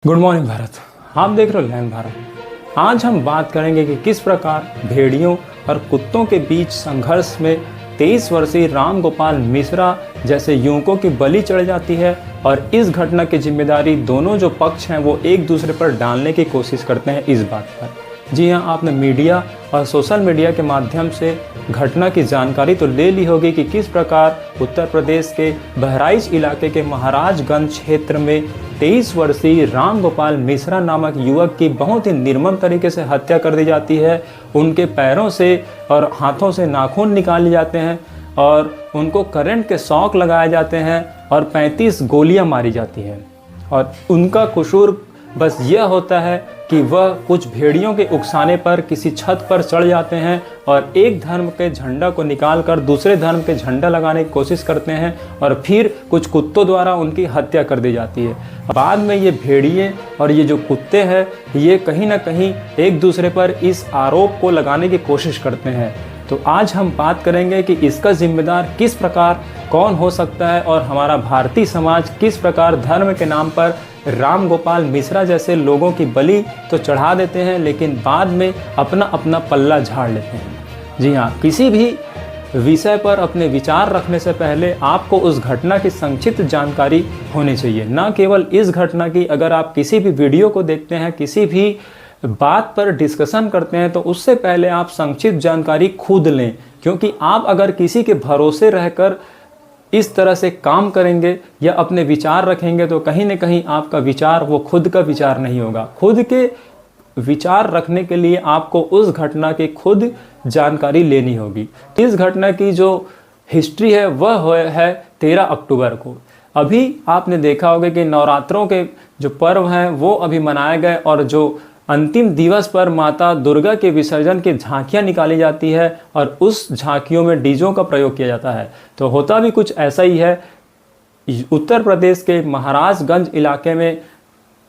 Good morning Bharat. आप देख रहे हो लैंड भारत। आज हम बात करेंगे कि किस प्रकार भेड़ियों और कुत्तों के बीच संघर्ष में 23 वर्षीय राम गोपाल मिश्रा जैसे युवकों की बलि चढ़ जाती है और इस घटना की जिम्मेदारी दोनों जो पक्ष हैं वो एक दूसरे पर डालने की कोशिश करते हैं इस बात पर। जी हाँ, आपने मीडिया और सोशल मीडिया के माध्यम से घटना की जानकारी तो ले ली होगी कि किस प्रकार उत्तर प्रदेश के बहराइच इलाके के महाराजगंज क्षेत्र में 23 वर्षीय राम गोपाल मिश्रा नामक युवक की बहुत ही निर्मम तरीके से हत्या कर दी जाती है। उनके पैरों से और हाथों से नाखून निकाले जाते हैं और उनको करंट के शॉक लगाए जाते हैं और 35 गोलियां मारी जाती हैं। और उनका कसूर बस यह होता है कि वह कुछ भेड़ियों के उकसाने पर किसी छत पर चढ़ जाते हैं और एक धर्म के झंडा को निकालकर दूसरे धर्म के झंडा लगाने की कोशिश करते हैं और फिर कुछ कुत्तों द्वारा उनकी हत्या कर दी जाती है। बाद में ये भेड़िए और ये जो कुत्ते हैं ये कहीं ना कहीं एक दूसरे पर इस आरोप को लगाने की कोशिश करते हैं। तो आज हम बात करेंगे कि इसका जिम्मेदार किस प्रकार कौन हो सकता है और हमारा भारतीय समाज किस प्रकार धर्म के नाम पर राम गोपाल मिश्रा जैसे लोगों की बलि तो चढ़ा देते हैं लेकिन बाद में अपना अपना पल्ला झाड़ लेते हैं। जी हाँ, किसी भी विषय पर अपने विचार रखने से पहले आपको उस घटना की संक्षिप्त जानकारी होनी चाहिए। न केवल इस घटना की, अगर आप किसी भी वीडियो को देखते हैं, किसी भी बात पर डिस्कशन करते हैं तो उससे पहले आप संक्षिप्त जानकारी खुद लें, क्योंकि आप अगर किसी के भरोसे रहकर इस तरह से काम करेंगे या अपने विचार रखेंगे तो कहीं न कहीं आपका विचार वो खुद का विचार नहीं होगा। खुद के विचार रखने के लिए आपको उस घटना की खुद जानकारी लेनी होगी। इस घटना की जो हिस्ट्री है वह है 13 अक्टूबर को। अभी आपने देखा होगा कि नवरात्रों के जो पर्व हैं वो अभी मनाए गए और जो अंतिम दिवस पर माता दुर्गा के विसर्जन की झांकियां निकाली जाती है और उस झांकियों में डीजों का प्रयोग किया जाता है। तो होता भी कुछ ऐसा ही है। उत्तर प्रदेश के महाराजगंज इलाके में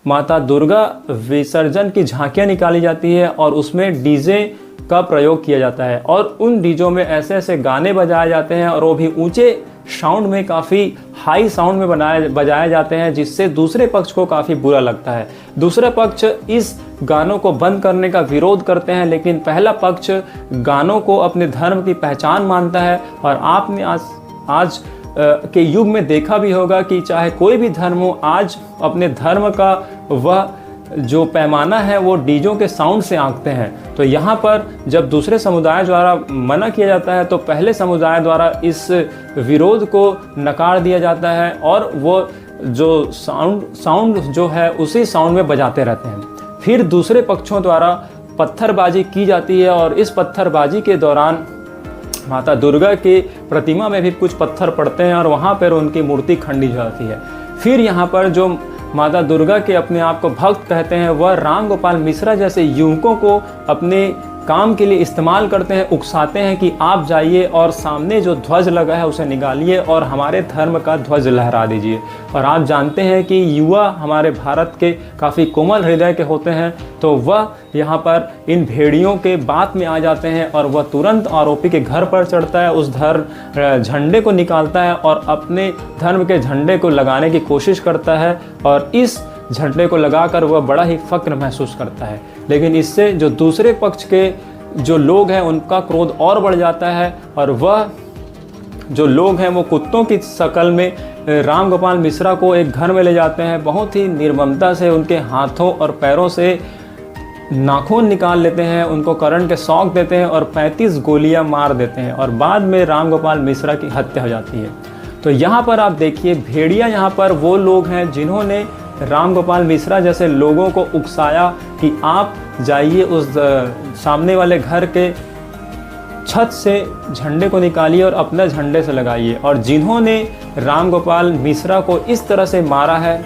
माता दुर्गा विसर्जन की झांकियां निकाली जाती है और उसमें डीजे का प्रयोग किया जाता है और उन डीजों में ऐसे ऐसे गाने बजाए जाते हैं और वो भी ऊंचे साउंड में, काफ़ी हाई साउंड में बजाए जाते हैं, जिससे दूसरे पक्ष को काफ़ी बुरा लगता है। दूसरा पक्ष इस गानों को बंद करने का विरोध करते हैं लेकिन पहला पक्ष गानों को अपने धर्म की पहचान मानता है। और आपने आज के युग में देखा भी होगा कि चाहे कोई भी धर्म हो, आज अपने धर्म का वह जो पैमाना है वो डीजों के साउंड से आंकते हैं। तो यहाँ पर जब दूसरे समुदाय द्वारा मना किया जाता है तो पहले समुदाय द्वारा इस विरोध को नकार दिया जाता है और वो जो साउंड जो है उसी साउंड में बजाते रहते हैं। फिर दूसरे पक्षों द्वारा पत्थरबाजी की जाती है और इस पत्थरबाजी के दौरान माता दुर्गा की प्रतिमा में भी कुछ पत्थर पड़ते हैं और वहाँ पर उनकी मूर्ति खंडी हो जाती है। फिर यहाँ पर जो माता दुर्गा के अपने आप को भक्त कहते हैं वह राम गोपाल मिश्रा जैसे युवकों को अपने काम के लिए इस्तेमाल करते हैं, उकसाते हैं कि आप जाइए और सामने जो ध्वज लगा है उसे निकालिए और हमारे धर्म का ध्वज लहरा दीजिए। और आप जानते हैं कि युवा हमारे भारत के काफ़ी कोमल हृदय के होते हैं, तो वह यहाँ पर इन भेड़ियों के बात में आ जाते हैं और वह तुरंत आरोपी के घर पर चढ़ता है, उस झंडे को निकालता है और अपने धर्म के झंडे को लगाने की कोशिश करता है और इस झंडे को लगाकर वह बड़ा ही फक्र महसूस करता है। लेकिन इससे जो दूसरे पक्ष के जो लोग हैं उनका क्रोध और बढ़ जाता है और वह जो लोग हैं वो कुत्तों की शक्ल में राम गोपाल मिश्रा को एक घर में ले जाते हैं। बहुत ही निर्ममता से उनके हाथों और पैरों से नाखून निकाल लेते हैं, उनको करंट के शॉक देते हैं और 35 गोलियां मार देते हैं और बाद में राम गोपाल मिश्रा की हत्या हो जाती है। तो यहाँ पर आप देखिए, भेड़िया यहाँ पर वो लोग हैं जिन्होंने राम गोपाल मिश्रा जैसे लोगों को उकसाया कि आप जाइए उस सामने वाले घर के छत से झंडे को निकालिए और अपने झंडे से लगाइए। और जिन्होंने राम गोपाल मिश्रा को इस तरह से मारा है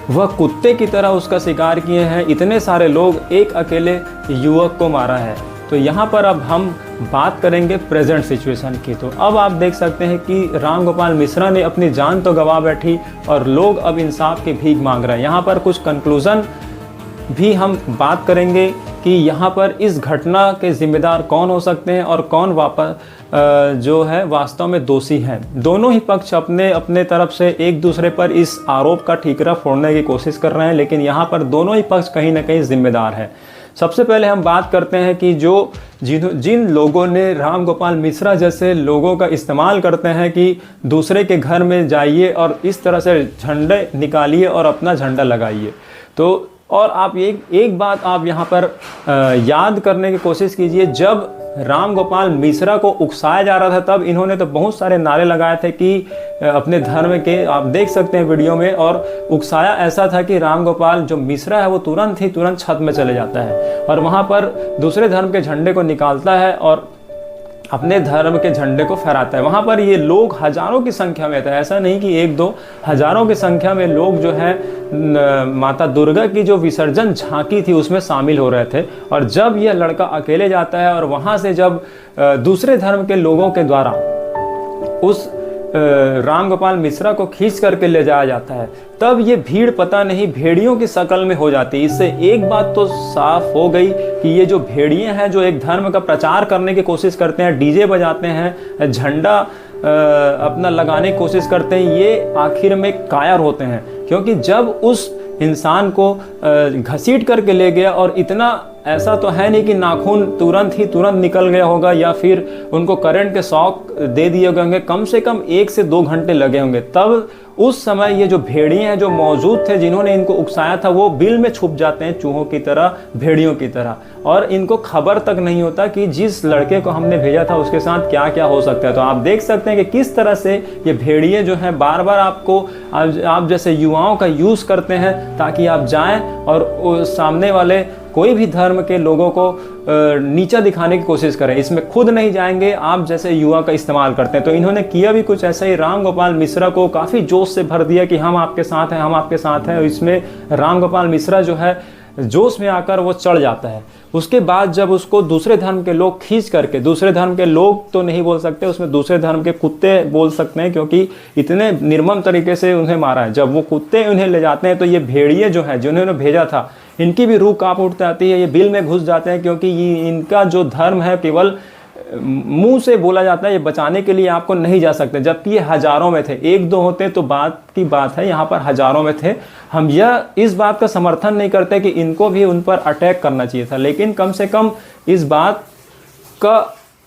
वह कुत्ते की तरह उसका शिकार किए हैं। इतने सारे लोग एक अकेले युवक को मारा है। तो यहाँ पर अब हम बात करेंगे प्रेजेंट सिचुएशन की। तो अब आप देख सकते हैं कि राम गोपाल मिश्रा ने अपनी जान तो गंवा बैठी और लोग अब इंसाफ की भीख मांग रहे हैं। यहाँ पर कुछ कंक्लूज़न भी हम बात करेंगे कि यहाँ पर इस घटना के जिम्मेदार कौन हो सकते हैं और कौन जो है वास्तव में दोषी हैं। दोनों ही पक्ष अपने अपने तरफ से एक दूसरे पर इस आरोप का ठीकरा फोड़ने की कोशिश कर रहे हैं, लेकिन यहाँ पर दोनों ही पक्ष कहीं ना कहीं जिम्मेदार है। सबसे पहले हम बात करते हैं कि जिन लोगों ने राम गोपाल मिश्रा जैसे लोगों का इस्तेमाल करते हैं कि दूसरे के घर में जाइए और इस तरह से झंडे निकालिए और अपना झंडा लगाइए। तो और आप एक बात आप यहाँ पर याद करने की कोशिश कीजिए, जब राम गोपाल मिश्रा को उकसाया जा रहा था तब इन्होंने तो बहुत सारे नारे लगाए थे कि अपने धर्म के, आप देख सकते हैं वीडियो में, और उकसाया ऐसा था कि राम गोपाल जो मिश्रा है वो तुरंत छत में चले जाता है और वहाँ पर दूसरे धर्म के झंडे को निकालता है और अपने धर्म के झंडे को फहराता है। वहाँ पर ये लोग हजारों की संख्या में थे, ऐसा नहीं कि एक दो, हजारों की संख्या में लोग जो है माता दुर्गा की जो विसर्जन झांकी थी उसमें शामिल हो रहे थे। और जब यह लड़का अकेले जाता है और वहाँ से जब दूसरे धर्म के लोगों के द्वारा उस राम गोपाल मिश्रा को खींच करके ले जाया जाता है, तब ये भीड़ पता नहीं भेड़ियों की शक्ल में हो जाती है। इससे एक बात तो साफ हो गई कि ये जो भेड़िए हैं जो एक धर्म का प्रचार करने की कोशिश करते हैं, डीजे बजाते हैं, झंडा अपना लगाने की कोशिश करते हैं, ये आखिर में कायर होते हैं। क्योंकि जब उस इंसान को घसीट करके ले गया, और इतना ऐसा तो है नहीं कि नाखून तुरंत निकल गया होगा या फिर उनको करंट के शॉक दे दिए होंगे, कम से कम 1 से 2 घंटे लगे होंगे। तब उस समय ये जो भेड़िए हैं जो मौजूद थे जिन्होंने इनको उकसाया था वो बिल में छुप जाते हैं, चूहों की तरह, भेड़ियों की तरह, और इनको खबर तक नहीं होता कि जिस लड़के को हमने भेजा था उसके साथ क्या क्या हो सकता है। तो आप देख सकते हैं कि किस तरह से ये भेड़िए जो हैं बार बार आपको, आप जैसे युवाओं का यूज़ करते हैं ताकि आप जाएं और सामने वाले कोई भी धर्म के लोगों को नीचा दिखाने की कोशिश करें। इसमें खुद नहीं जाएंगे, आप जैसे युवा का इस्तेमाल करते हैं। तो इन्होंने किया भी कुछ ऐसा ही, राम गोपाल मिश्रा को काफ़ी जोश से भर दिया कि हम आपके साथ हैं, हम आपके साथ हैं। इसमें राम गोपाल मिश्रा जो है जोश में आकर वो चढ़ जाता है। उसके बाद जब उसको दूसरे धर्म के लोग खींच करके, दूसरे धर्म के लोग तो नहीं बोल सकते, उसमें दूसरे धर्म के कुत्ते बोल सकते हैं क्योंकि इतने निर्मम तरीके से उन्हें मारा है। जब वो कुत्ते उन्हें ले जाते हैं तो ये भेड़िए जो है जिन्होंने भेजा था, इनकी भी रूह कांप उठती आती है, ये बिल में घुस जाते हैं क्योंकि इनका जो धर्म है केवल मुंह से बोला जाता है, ये बचाने के लिए आपको नहीं जा सकते, जबकि ये हजारों में थे। 1-2 होते तो बात की बात है, यहाँ पर हजारों में थे। हम इस बात का समर्थन नहीं करते कि इनको भी उन पर अटैक करना चाहिए था, लेकिन कम से कम इस बात का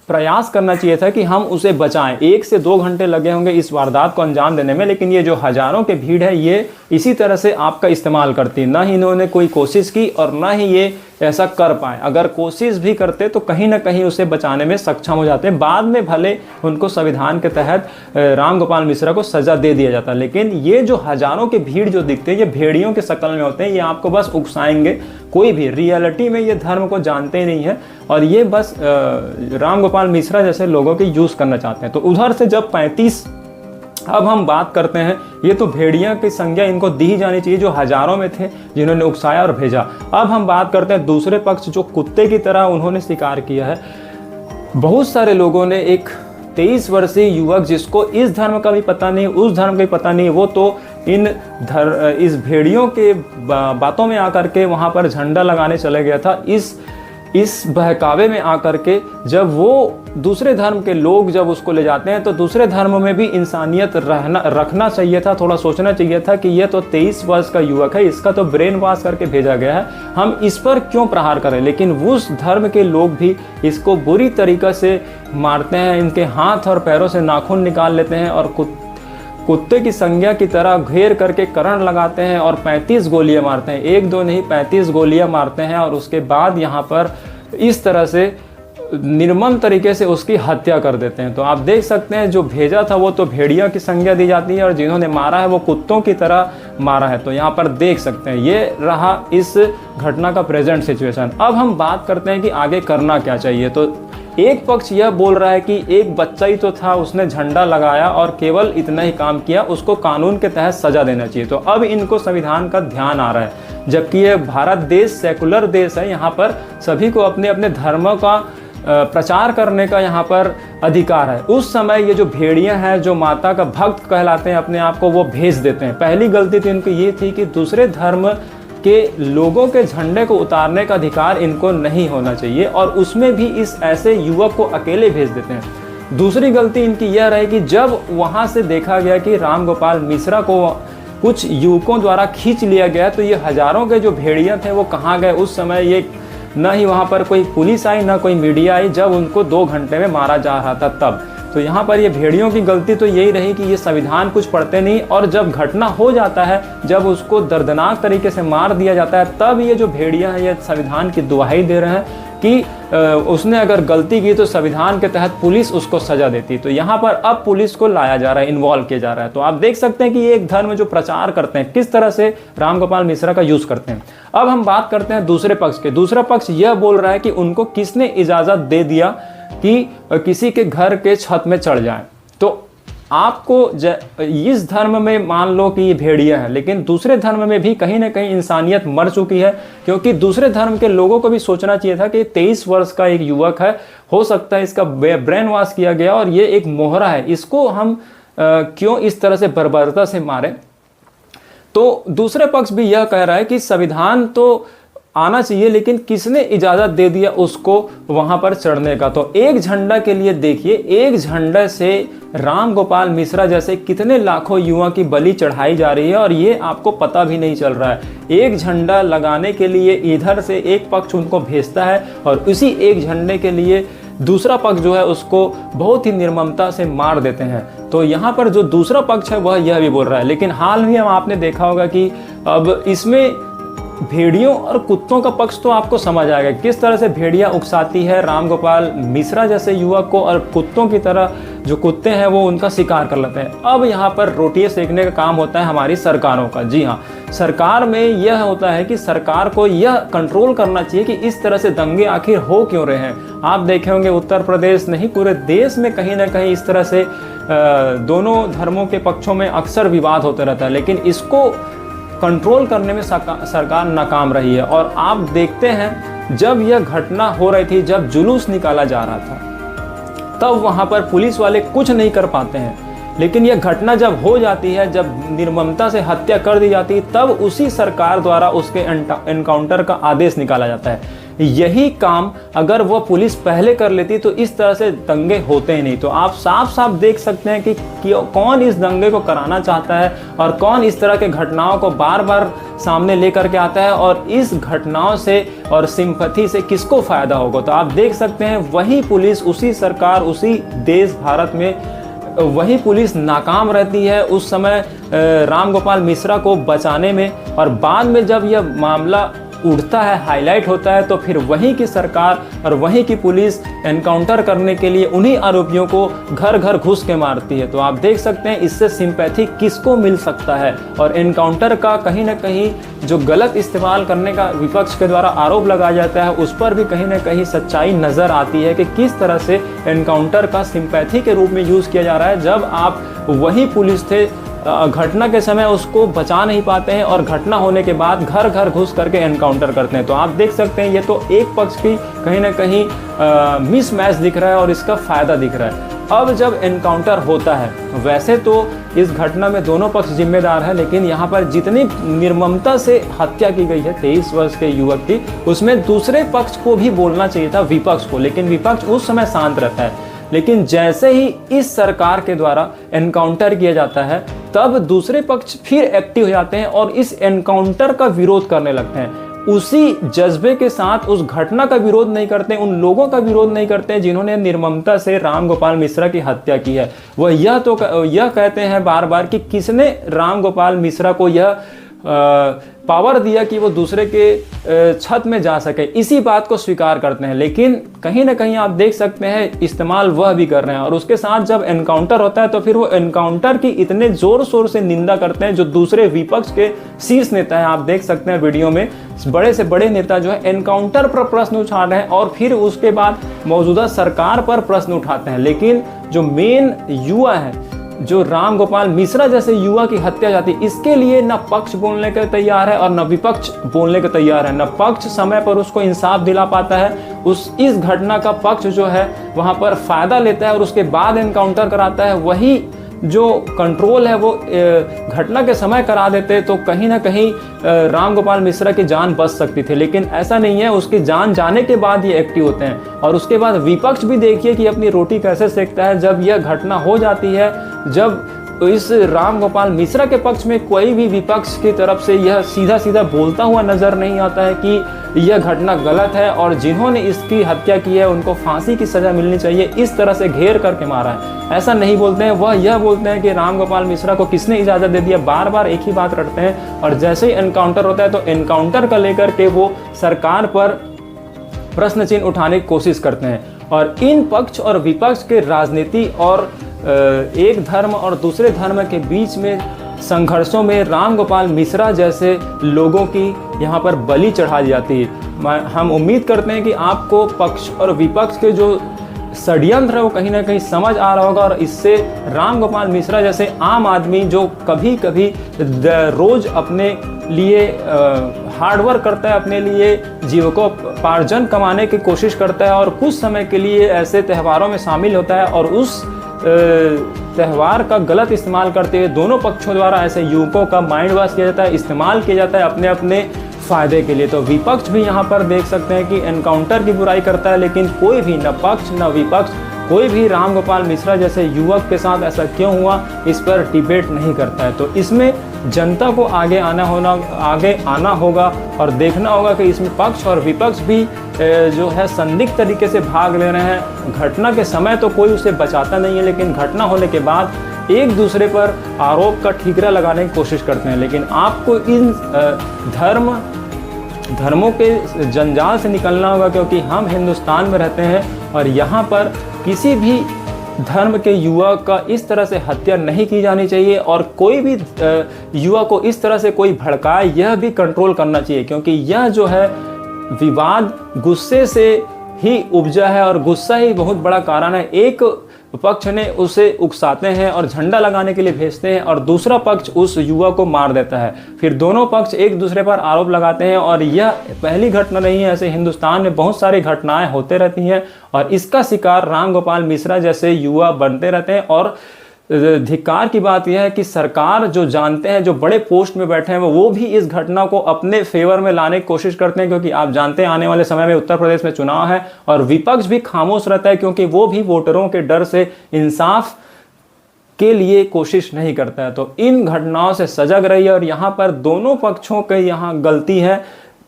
प्रयास करना चाहिए था कि हम उसे बचाएं। 1 से 2 घंटे लगे होंगे इस वारदात को अंजाम देने में, लेकिन ये जो हजारों की भीड़ है ये इसी तरह से आपका इस्तेमाल करती है। ना ही इन्होंने कोई कोशिश की और ना ही ये ऐसा कर पाए। अगर कोशिश भी करते तो कहीं ना कहीं उसे बचाने में सक्षम हो जाते हैं। बाद में भले उनको संविधान के तहत राम गोपाल मिश्रा को सजा दे दिया जाता, लेकिन ये जो हजारों की भीड़ जो दिखते हैं ये भेड़ियों के शक्ल में होते हैं। ये आपको बस उकसाएंगे, कोई भी रियलिटी में ये धर्म को जानते ही नहीं है और ये बस राम गोपाल मिश्रा जैसे लोगों के यूज़ करना चाहते हैं। तो उधर से जब 35, अब हम बात करते हैं, ये तो भेड़िया की संज्ञा इनको दी ही जानी चाहिए जो हजारों में थे जिन्होंने उकसाया और भेजा। अब हम बात करते हैं दूसरे पक्ष जो कुत्ते की तरह उन्होंने शिकार किया है। बहुत सारे लोगों ने एक 23 वर्षीय युवक जिसको इस धर्म का भी पता नहीं, उस धर्म का भी पता नहीं, वो तो इस भेड़ियों के बातों में आकर के वहाँ पर झंडा लगाने चले गया था। इस बहकावे में आकर के जब वो दूसरे धर्म के लोग जब उसको ले जाते हैं तो दूसरे धर्म में भी इंसानियत रखना चाहिए था, थोड़ा सोचना चाहिए था कि ये तो 23 वर्ष का युवक है, इसका तो ब्रेन वॉश करके भेजा गया है, हम इस पर क्यों प्रहार करें। लेकिन उस धर्म के लोग भी इसको बुरी तरीक़े से मारते हैं, इनके हाथ और पैरों से नाखून निकाल लेते हैं और कुत्ते की संज्ञा की तरह घेर करके करंट लगाते हैं और 35 गोलियां मारते हैं। 1-2 नहीं, 35 गोलियां मारते हैं और उसके बाद यहाँ पर इस तरह से निर्मम तरीके से उसकी हत्या कर देते हैं। तो आप देख सकते हैं जो भेजा था वो तो भेड़िया की संज्ञा दी जाती है और जिन्होंने मारा है वो कुत्तों की तरह मारा है। तो यहाँ पर देख सकते हैं ये रहा इस घटना का प्रेजेंट सिचुएशन। अब हम बात करते हैं कि आगे करना क्या चाहिए। तो एक पक्ष यह बोल रहा है कि एक बच्चा ही तो था, उसने झंडा लगाया और केवल इतना ही काम किया, उसको कानून के तहत सजा देना चाहिए। तो अब इनको संविधान का ध्यान आ रहा है, जबकि ये भारत देश सेकुलर देश है, यहाँ पर सभी को अपने अपने धर्मों का प्रचार करने का यहाँ पर अधिकार है। उस समय ये जो भेड़िया हैं जो माता का भक्त कहलाते हैं अपने आप को, वो भेज देते हैं। पहली गलती तो इनकी ये थी कि दूसरे धर्म के लोगों के झंडे को उतारने का अधिकार इनको नहीं होना चाहिए और उसमें भी इस ऐसे युवक को अकेले भेज देते हैं। दूसरी गलती इनकी यह रही कि जब वहाँ से देखा गया कि रामगोपाल मिश्रा को कुछ युवकों द्वारा खींच लिया गया, तो ये हजारों के जो भेड़िया थे वो कहाँ गए। उस समय ये न ही वहाँ पर कोई पुलिस आई, न कोई मीडिया आई, जब उनको 2 घंटे में मारा जा रहा था तब। तो यहाँ पर ये भेड़ियों की गलती तो यही रही कि ये संविधान कुछ पढ़ते नहीं, और जब घटना हो जाता है, जब उसको दर्दनाक तरीके से मार दिया जाता है, तब ये जो भेड़िया हैं ये संविधान की दुहाई दे रहे हैं कि उसने अगर गलती की तो संविधान के तहत पुलिस उसको सजा देती। तो यहाँ पर अब पुलिस को लाया जा रहा है, इन्वॉल्व किया जा रहा है। तो आप देख सकते हैं कि ये एक धर्म जो प्रचार करते हैं किस तरह से रामगोपाल मिश्रा का यूज करते हैं। अब हम बात करते हैं दूसरे पक्ष के। दूसरा पक्ष यह बोल रहा है कि उनको किसने इजाजत दे दिया कि किसी के घर के छत में चढ़ जाए। तो आपको इस धर्म में मान लो कि ये भेड़िया है, लेकिन दूसरे धर्म में भी कहीं ना कहीं इंसानियत मर चुकी है, क्योंकि दूसरे धर्म के लोगों को भी सोचना चाहिए था कि 23 वर्ष का एक युवक है, हो सकता है इसका ब्रेन वॉश किया गया और ये एक मोहरा है, इसको हम क्यों इस तरह से बर्बरता से मारे। तो दूसरे पक्ष भी यह कह रहा है कि संविधान तो आना चाहिए, लेकिन किसने इजाजत दे दिया उसको वहां पर चढ़ने का। तो एक झंडा के लिए देखिए, एक झंडे से रामगोपाल मिश्रा जैसे कितने लाखों युवा की बलि चढ़ाई जा रही है और ये आपको पता भी नहीं चल रहा है। एक झंडा लगाने के लिए इधर से एक पक्ष उनको भेजता है और उसी एक झंडे के लिए दूसरा पक्ष जो है उसको बहुत ही निर्ममता से मार देते हैं। तो यहाँ पर जो दूसरा पक्ष है वह यह भी बोल रहा है। लेकिन हाल ही में आपने देखा होगा कि अब इसमें भेड़ियों और कुत्तों का पक्ष तो आपको समझ आएगा, किस तरह से भेड़िया उकसाती है रामगोपाल मिश्रा जैसे युवक को, और कुत्तों की तरह जो कुत्ते हैं वो उनका शिकार कर लेते हैं। अब यहाँ पर रोटियां सेकने का काम होता है हमारी सरकारों का। जी हाँ, सरकार में यह होता है कि सरकार को यह कंट्रोल करना चाहिए कि इस तरह से दंगे आखिर हो क्यों रहे हैं। आप देखे होंगे उत्तर प्रदेश नहीं पूरे देश में कहीं ना कहीं इस तरह से दोनों धर्मों के पक्षों में अक्सर विवाद होता रहता है, लेकिन इसको कंट्रोल करने में सरकार नाकाम रही है। और आप देखते हैं जब यह घटना हो रही थी, जब जुलूस निकाला जा रहा था, तब वहां पर पुलिस वाले कुछ नहीं कर पाते हैं। लेकिन यह घटना जब हो जाती है, जब निर्ममता से हत्या कर दी जाती है, तब उसी सरकार द्वारा उसके एनकाउंटर का आदेश निकाला जाता है। यही काम अगर वह पुलिस पहले कर लेती तो इस तरह से दंगे होते ही नहीं। तो आप साफ साफ देख सकते हैं कि कौन इस दंगे को कराना चाहता है और कौन इस तरह के घटनाओं को बार बार सामने लेकर के आता है, और इस घटनाओं से और सिंपैथी से किसको फायदा होगा। तो आप देख सकते हैं वही पुलिस, उसी सरकार, उसी देश भारत में वही पुलिस नाकाम रहती है उस समय रामगोपाल मिश्रा को बचाने में, और बाद में जब यह मामला उठता है, हाईलाइट होता है, तो फिर वहीं की सरकार और वहीं की पुलिस एनकाउंटर करने के लिए उन्हीं आरोपियों को घर घर घुस के मारती है। तो आप देख सकते हैं इससे सिंपैथी किसको मिल सकता है। और एनकाउंटर का कहीं ना कहीं जो गलत इस्तेमाल करने का विपक्ष के द्वारा आरोप लगाया जाता है, उस पर भी कहीं ना कहीं सच्चाई नजर आती है कि किस तरह से एनकाउंटर का सिंपैथी के रूप में यूज किया जा रहा है, जब आप वही पुलिस थे घटना के समय उसको बचा नहीं पाते हैं और घटना होने के बाद घर घर घुस करके एनकाउंटर करते हैं। तो आप देख सकते हैं ये तो एक पक्ष की कहीं ना कहीं मिसमैच दिख रहा है और इसका फायदा दिख रहा है। अब जब एनकाउंटर होता है, वैसे तो इस घटना में दोनों पक्ष जिम्मेदार है, लेकिन यहाँ पर जितनी निर्ममता से हत्या की गई है 23 वर्ष के युवक की, उसमें दूसरे पक्ष को भी बोलना चाहिए था, विपक्ष को, लेकिन विपक्ष उस समय शांत रहता है। लेकिन जैसे ही इस सरकार के द्वारा एनकाउंटर किया जाता है, तब दूसरे पक्ष फिर एक्टिव हो जाते हैं और इस एनकाउंटर का विरोध करने लगते हैं। उसी जज्बे के साथ उस घटना का विरोध नहीं करते, उन लोगों का विरोध नहीं करते जिन्होंने निर्ममता से रामगोपाल मिश्रा की हत्या की है। वह यह कहते हैं बार बार कि किसने रामगोपाल मिश्रा को यह पावर दिया कि वो दूसरे के छत में जा सके, इसी बात को स्वीकार करते हैं। लेकिन कहीं ना कहीं आप देख सकते हैं इस्तेमाल वह भी कर रहे हैं, और उसके साथ जब एनकाउंटर होता है तो फिर वो एनकाउंटर की इतने जोर शोर से निंदा करते हैं जो दूसरे विपक्ष के शीर्ष नेता हैं। आप देख सकते हैं वीडियो में बड़े से बड़े नेता जो है एनकाउंटर पर प्रश्न उठा रहे हैं और फिर उसके बाद मौजूदा सरकार पर प्रश्न उठाते हैं। लेकिन जो मेन युवा है, जो रामगोपाल मिश्रा जैसे युवा की हत्या जाती, इसके लिए न पक्ष बोलने के तैयार है और न विपक्ष बोलने के तैयार है। न पक्ष समय पर उसको इंसाफ दिला पाता है, इस घटना का पक्ष जो है वहां पर फायदा लेता है और उसके बाद एनकाउंटर कराता है। वही जो कंट्रोल है वो घटना के समय करा देते तो कहीं ना कहीं राम गोपाल मिश्रा की जान बच सकती थी, लेकिन ऐसा नहीं है। उसकी जान जाने के बाद ये एक्टिव होते हैं। और उसके बाद विपक्ष भी देखिए कि अपनी रोटी कैसे सेकता है जब यह घटना हो जाती है, जब तो इस राम गोपाल मिश्रा के पक्ष में कोई भी विपक्ष की तरफ से यह सीधा सीधा बोलता हुआ नजर नहीं आता है कि यह घटना गलत है और जिन्होंने इसकी हत्या की है उनको फांसी की सजा मिलनी चाहिए, इस तरह से घेर करके मारा है, ऐसा नहीं बोलते हैं। वह यह बोलते हैं कि राम गोपाल मिश्रा को किसने इजाजत दे दिया, बार बार एक ही बात रटते हैं। और जैसे ही एनकाउंटर होता है तो एनकाउंटर का लेकर के वो सरकार पर प्रश्न चिन्ह उठाने की कोशिश करते हैं। और इन पक्ष और विपक्ष के राजनीति और एक धर्म और दूसरे धर्म के बीच में संघर्षों में राम गोपाल मिश्रा जैसे लोगों की यहाँ पर बलि चढ़ा दी जाती है। हम उम्मीद करते हैं कि आपको पक्ष और विपक्ष के जो षड्यंत्र है वो कहीं ना कहीं समझ आ रहा होगा, और इससे राम गोपाल मिश्रा जैसे आम आदमी जो कभी कभी रोज अपने लिए हार्डवर्क करता है, अपने लिए जीविकोपार्जन कमाने की कोशिश करता है और कुछ समय के लिए ऐसे त्योहारों में शामिल होता है और उस त्यौहार का गलत इस्तेमाल करते हुए दोनों पक्षों द्वारा ऐसे युवकों का माइंड वॉश किया जाता है, इस्तेमाल किया जाता है अपने अपने फायदे के लिए। तो विपक्ष भी यहाँ पर देख सकते हैं कि एनकाउंटर की बुराई करता है, लेकिन कोई भी न पक्ष न विपक्ष कोई भी राम गोपाल मिश्रा जैसे युवक के साथ ऐसा क्यों हुआ इस पर डिबेट नहीं करता है। तो इसमें जनता को आगे आना होगा और देखना होगा कि इसमें पक्ष और विपक्ष भी जो है संदिग्ध तरीके से भाग ले रहे हैं। घटना के समय तो कोई उसे बचाता नहीं है, लेकिन घटना होने के बाद एक दूसरे पर आरोप का ठीकरा लगाने की कोशिश करते हैं। लेकिन आपको इन धर्मों के जंजाल से निकलना होगा, क्योंकि हम हिंदुस्तान में रहते हैं और यहाँ पर किसी भी धर्म के युवा का इस तरह से हत्या नहीं की जानी चाहिए। और कोई भी युवा को इस तरह से कोई भड़काए यह भी कंट्रोल करना चाहिए, क्योंकि यह जो है विवाद गुस्से से ही उपजा है और गुस्सा ही बहुत बड़ा कारण है। एक पक्ष ने उसे उकसाते हैं और झंडा लगाने के लिए भेजते हैं और दूसरा पक्ष उस युवा को मार देता है, फिर दोनों पक्ष एक दूसरे पर आरोप लगाते हैं। और यह पहली घटना नहीं है, ऐसे हिंदुस्तान में बहुत सारी घटनाएं होते रहती हैं और इसका शिकार राम गोपाल मिश्रा जैसे युवा बनते रहते हैं। और धिक्कार की बात यह है कि सरकार जो जानते हैं, जो बड़े पोस्ट में बैठे हैं, वो भी इस घटना को अपने फेवर में लाने की कोशिश करते हैं, क्योंकि आप जानते हैं आने वाले समय में उत्तर प्रदेश में चुनाव है और विपक्ष भी खामोश रहता है, क्योंकि वो भी वोटरों के डर से इंसाफ के लिए कोशिश नहीं करता है। तो इन घटनाओं से सजग रहिए। और यहाँ पर दोनों पक्षों की यहाँ गलती है।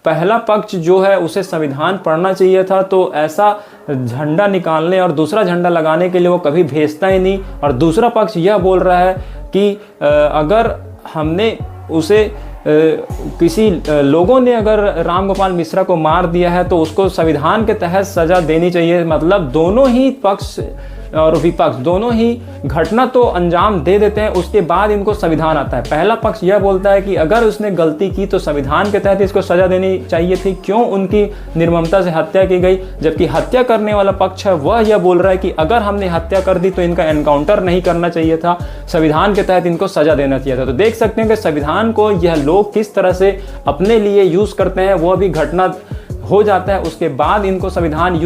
पहला पक्ष जो है उसे संविधान पढ़ना चाहिए था, तो ऐसा झंडा निकालने और दूसरा झंडा लगाने के लिए वो कभी भेजता ही नहीं। और दूसरा पक्ष यह बोल रहा है कि अगर हमने उसे किसी लोगों ने अगर राम गोपाल मिश्रा को मार दिया है तो उसको संविधान के तहत सजा देनी चाहिए। मतलब दोनों ही पक्ष और विपक्ष दोनों ही घटना तो अंजाम दे देते हैं, उसके बाद इनको संविधान आता है। पहला पक्ष यह बोलता है कि अगर उसने गलती की तो संविधान के तहत इसको सजा देनी चाहिए थी, क्यों उनकी निर्ममता से हत्या की गई। जबकि हत्या करने वाला पक्ष है वह यह बोल रहा है कि अगर हमने हत्या कर दी तो इनका एनकाउंटर नहीं करना चाहिए था, संविधान के तहत इनको सजा देना चाहिए था। तो देख सकते हैं कि संविधान को यह लोग किस तरह से अपने लिए यूज करते हैं। वह भी घटना हो जाता है उसके बाद इनको संविधान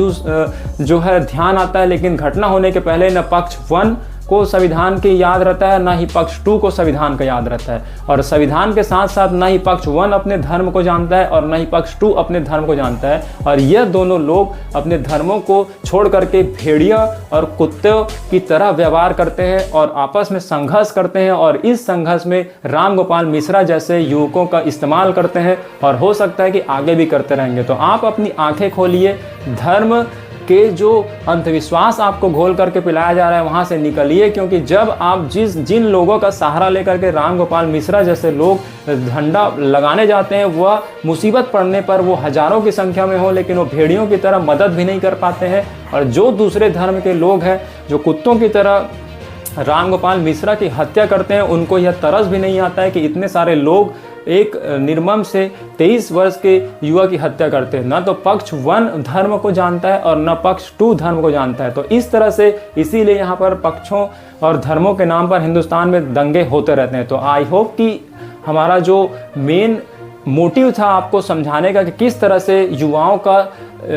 जो है ध्यान आता है, लेकिन घटना होने के पहले न पक्ष 1 को संविधान की याद रहता है, ना ही पक्ष 2 को संविधान का याद रहता है। और संविधान के साथ साथ ना ही पक्ष 1 अपने धर्म को जानता है और ना ही पक्ष 2 अपने धर्म को जानता है। और यह दोनों लोग अपने धर्मों को छोड़ करके भेड़िया और कुत्तों की तरह व्यवहार करते हैं और आपस में संघर्ष करते हैं। और इस संघर्ष में राम गोपाल मिश्रा जैसे युवकों का इस्तेमाल करते हैं और हो सकता है कि आगे भी करते रहेंगे। तो आप अपनी आंखें खोलिए, धर्म के जो अंधविश्वास आपको घोल करके पिलाया जा रहा है वहां से निकलिए, क्योंकि जब आप जिन लोगों का सहारा लेकर के राम गोपाल मिश्रा जैसे लोग झंडा लगाने जाते हैं, वह मुसीबत पड़ने पर वो हजारों की संख्या में हो, लेकिन वो भेड़ियों की तरह मदद भी नहीं कर पाते हैं। और जो दूसरे धर्म के लोग हैं जो कुत्तों की तरह राम गोपाल मिश्रा की हत्या करते हैं, उनको यह तरस भी नहीं आता है कि इतने सारे लोग एक निर्मम से 23 वर्ष के युवा की हत्या करते हैं। ना तो पक्ष 1 धर्म को जानता है और न पक्ष 2 धर्म को जानता है। तो इस तरह से इसीलिए यहाँ पर पक्षों और धर्मों के नाम पर हिंदुस्तान में दंगे होते रहते हैं। तो आई होप कि हमारा जो मेन मोटिव था आपको समझाने का कि किस तरह से युवाओं का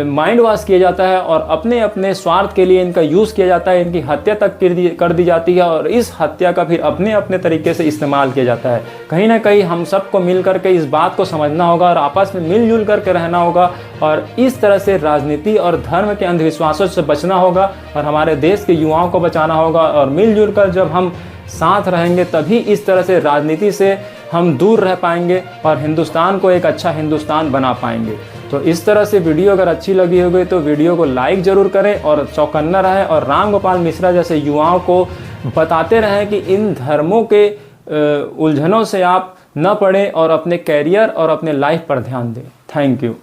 माइंड वॉश किया जाता है और अपने अपने स्वार्थ के लिए इनका यूज़ किया जाता है, इनकी हत्या तक कर दी जाती है और इस हत्या का फिर अपने अपने तरीके से इस्तेमाल किया जाता है। कहीं ना कहीं हम सबको मिल करके इस बात को समझना होगा और आपस में मिलजुल करके रहना होगा और इस तरह से राजनीति और धर्म के अंधविश्वासों से बचना होगा और हमारे देश के युवाओं को बचाना होगा। और मिलजुल कर जब हम साथ रहेंगे तभी इस तरह से राजनीति से हम दूर रह पाएंगे और हिंदुस्तान को एक अच्छा हिंदुस्तान बना पाएंगे। तो इस तरह से वीडियो अगर अच्छी लगी होगी तो वीडियो को लाइक ज़रूर करें और चौकन्ना रहें और राम गोपाल मिश्रा जैसे युवाओं को बताते रहें कि इन धर्मों के उलझनों से आप न पड़ें और अपने कैरियर और अपने लाइफ पर ध्यान दें। Thank you.